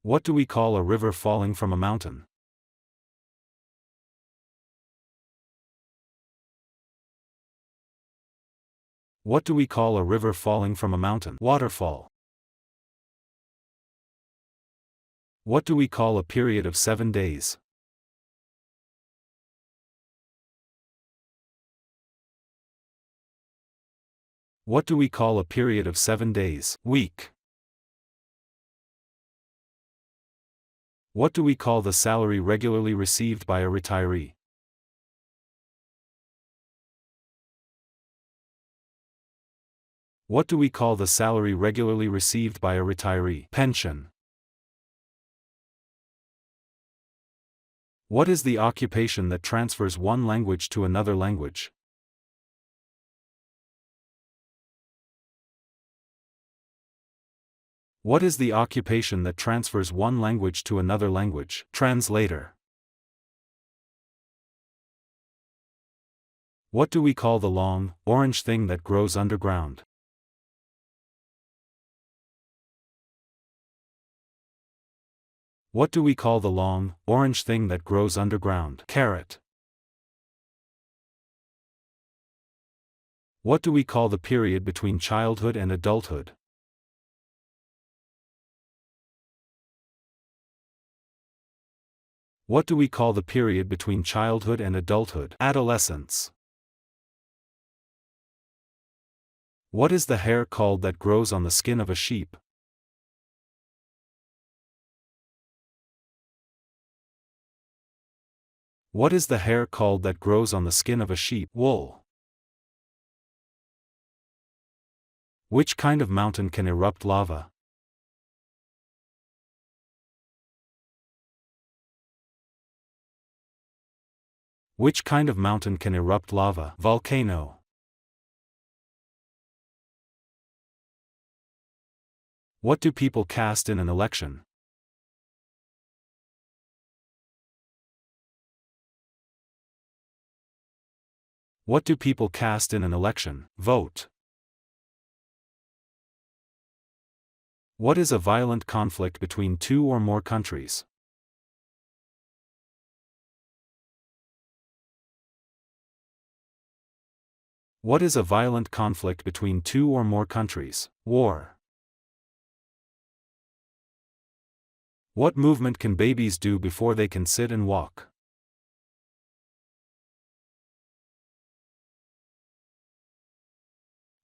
What do we call a river falling from a mountain? What do we call a river falling from a mountain? Waterfall. What do we call a period of 7 days? What do we call a period of 7 days? Week. What do we call the salary regularly received by a retiree? What do we call the salary regularly received by a retiree? Pension. What is the occupation that transfers one language to another language? What is the occupation that transfers one language to another language? Translator. What do we call the long, orange thing that grows underground? What do we call the long, orange thing that grows underground? Carrot. What do we call the period between childhood and adulthood? What do we call the period between childhood and adulthood? Adolescence. What is the hair called that grows on the skin of a sheep? What is the hair called that grows on the skin of a sheep? Wool. Which kind of mountain can erupt lava? Which kind of mountain can erupt lava? Volcano. What do people cast in an election? What do people cast in an election? Vote. What is a violent conflict between two or more countries? What is a violent conflict between two or more countries? War. What movement can babies do before they can sit and walk?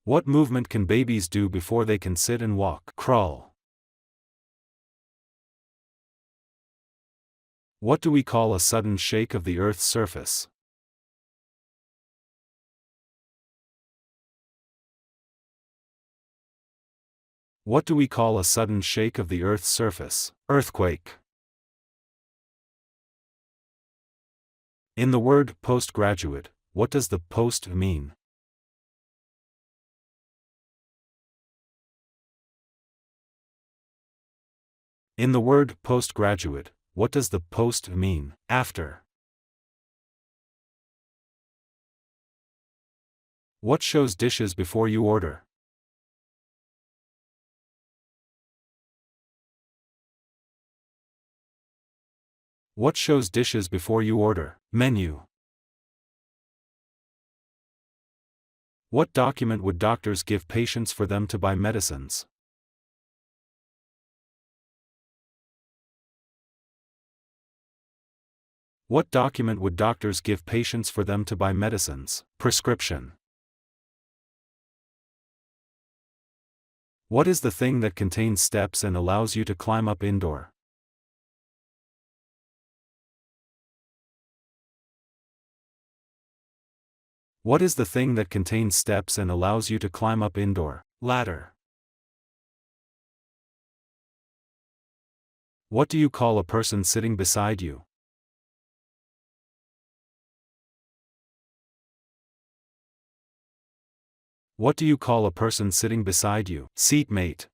What movement can babies do before they can sit and walk? Crawl. What do we call a sudden shake of the Earth's surface? What do we call a sudden shake of the Earth's surface? Earthquake. In the word postgraduate, what does the post mean? In the word postgraduate, what does the post mean? After. What shows dishes before you order? What shows dishes before you order? Menu. What document would doctors give patients for them to buy medicines? What document would doctors give patients for them to buy medicines? Prescription. What is the thing that contains steps and allows you to climb up indoor? What is the thing that contains steps and allows you to climb up indoor? Ladder. What do you call a person sitting beside you? What do you call a person sitting beside you? Seatmate.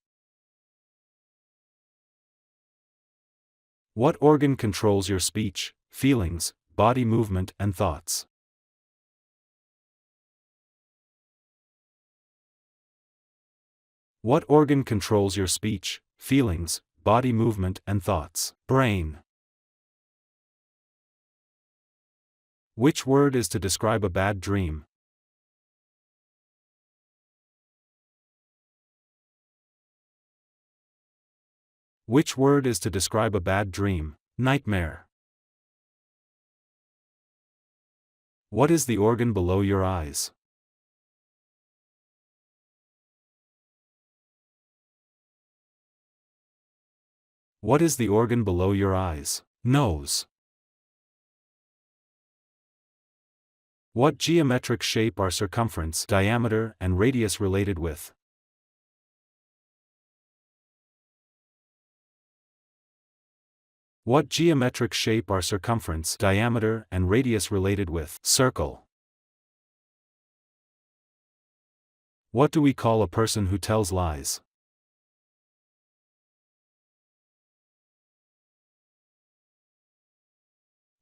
What organ controls your speech, feelings, body movement and thoughts? What organ controls your speech, feelings, body movement and thoughts. Brain. Which word is to describe a bad dream? Which word is to describe a bad dream? Nightmare. What is the organ below your eyes? What is the organ below your eyes? Nose. What geometric shape are circumference, diameter, and radius related with? What geometric shape are circumference, diameter, and radius related with? Circle. What do we call a person who tells lies?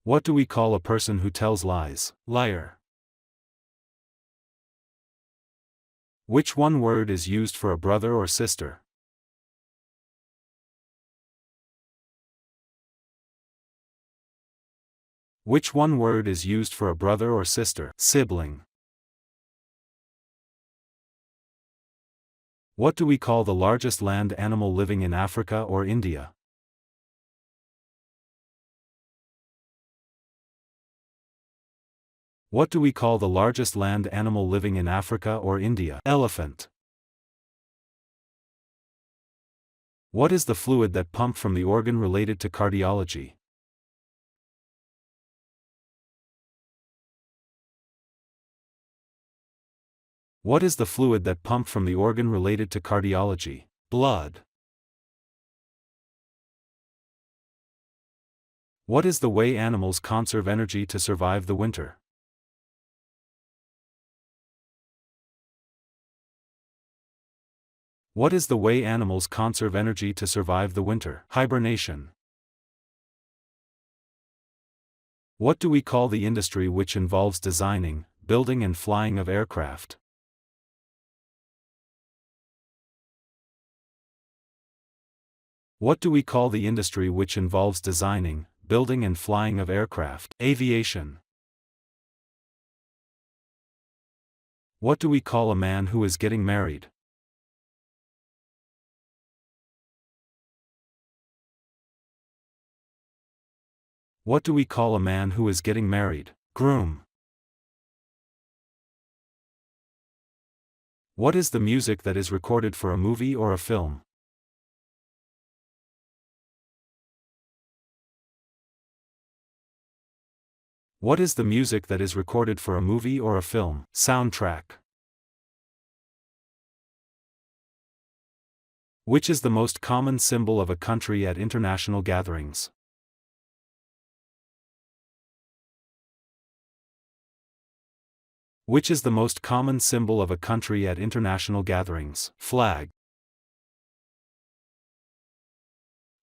What do we call a person who tells lies? Liar. Which one word is used for a brother or sister? Which one word is used for a brother or sister? Sibling. What do we call the largest land animal living in Africa or India? What do we call the largest land animal living in Africa or India? Elephant. What is the fluid that pumped from the organ related to cardiology? What is the fluid that pumped from the organ related to cardiology? Blood. What is the way animals conserve energy to survive the winter? What is the way animals conserve energy to survive the winter? Hibernation. What do we call the industry which involves designing, building and flying of aircraft? What do we call the industry which involves designing, building and flying of aircraft? Aviation. What do we call a man who is getting married? What do we call a man who is getting married? Groom. What is the music that is recorded for a movie or a film? What is the music that is recorded for a movie or a film? Soundtrack. Which is the most common symbol of a country at international gatherings? Which is the most common symbol of a country at international gatherings? Flag.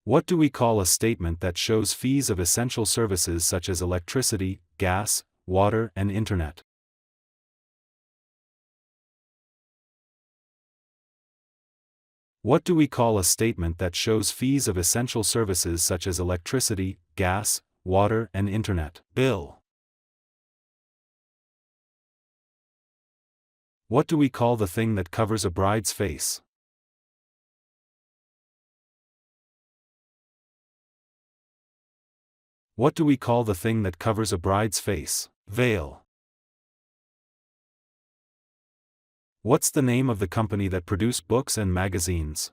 What do we call a statement that shows fees of essential services such as electricity, gas, water, and internet? What do we call a statement that shows fees of essential services such as electricity, gas, water, and internet? Bill. What do we call the thing that covers a bride's face? What do we call the thing that covers a bride's face? Veil. What's the name of the company that produce books and magazines?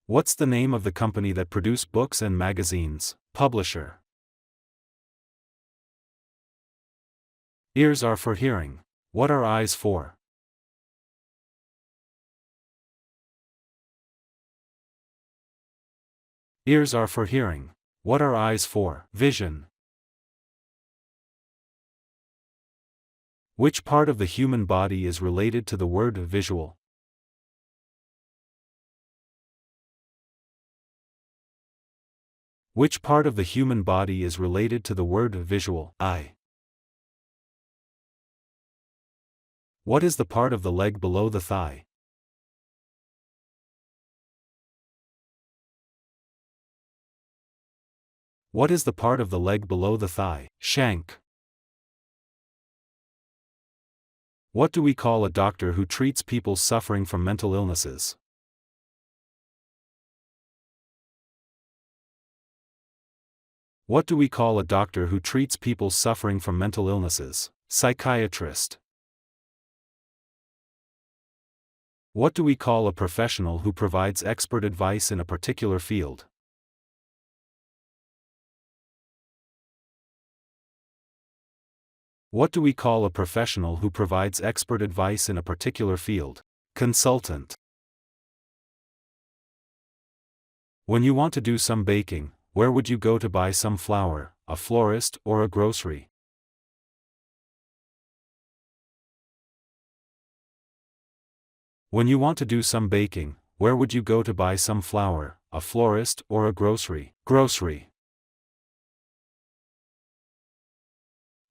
What's the name of the company that produce books and magazines? Publisher. Ears are for hearing. What are eyes for? Ears are for hearing. What are eyes for? Vision. Which part of the human body is related to the word visual? Which part of the human body is related to the word visual? Eye. What is the part of the leg below the thigh? What is the part of the leg below the thigh? Shank. What do we call a doctor who treats people suffering from mental illnesses? What do we call a doctor who treats people suffering from mental illnesses? Psychiatrist. What do we call a professional who provides expert advice in a particular field? What do we call a professional who provides expert advice in a particular field? Consultant. When you want to do some baking, where would you go to buy some flour, a florist or a grocery? When you want to do some baking, where would you go to buy some flour, a florist or a grocery? Grocery.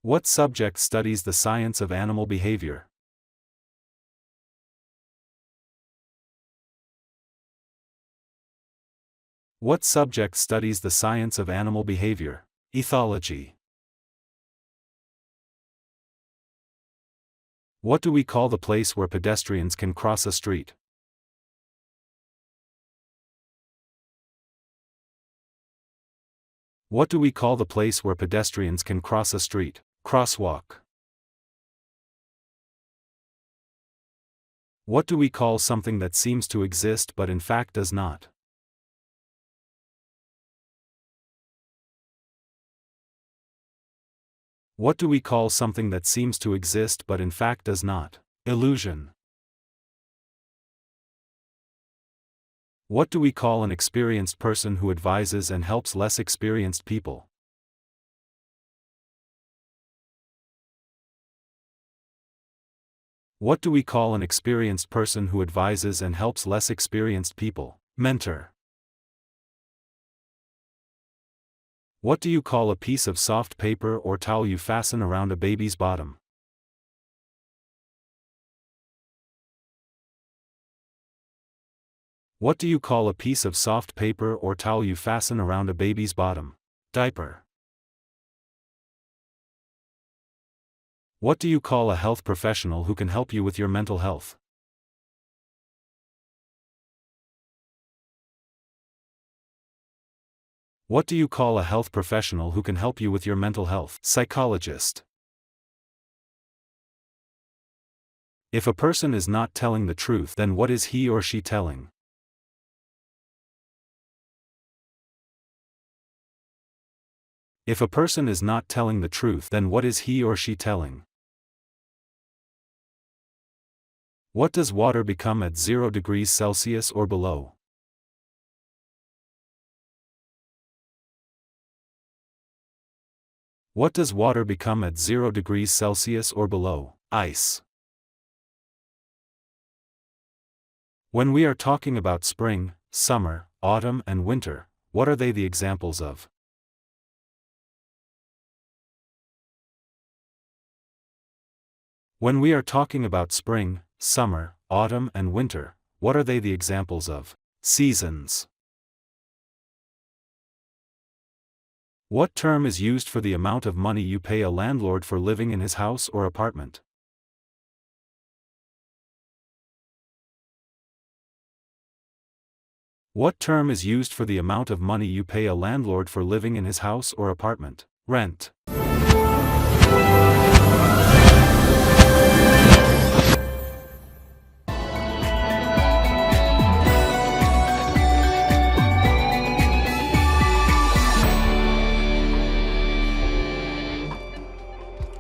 What subject studies the science of animal behavior? What subject studies the science of animal behavior? Ethology. What do we call the place where pedestrians can cross a street? What do we call the place where pedestrians can cross a street? Crosswalk. What do we call something that seems to exist but in fact does not? What do we call something that seems to exist but in fact does not? Illusion. What do we call an experienced person who advises and helps less experienced people? What do we call an experienced person who advises and helps less experienced people? Mentor. What do you call a piece of soft paper or towel you fasten around a baby's bottom? What do you call a piece of soft paper or towel you fasten around a baby's bottom? Diaper. What do you call a health professional who can help you with your mental health? What do you call a health professional who can help you with your mental health? Psychologist. If a person is not telling the truth, then what is he or she telling? If a person is not telling the truth, then what is he or she telling? What does water become at 0 degrees Celsius or below? What does water become at 0 degrees Celsius or below? Ice. When we are talking about spring, summer, autumn and winter, what are they the examples of? When we are talking about spring, summer, autumn and winter, what are they the examples of? Seasons. What term is used for the amount of money you pay a landlord for living in his house or apartment? What term is used for the amount of money you pay a landlord for living in his house or apartment? Rent.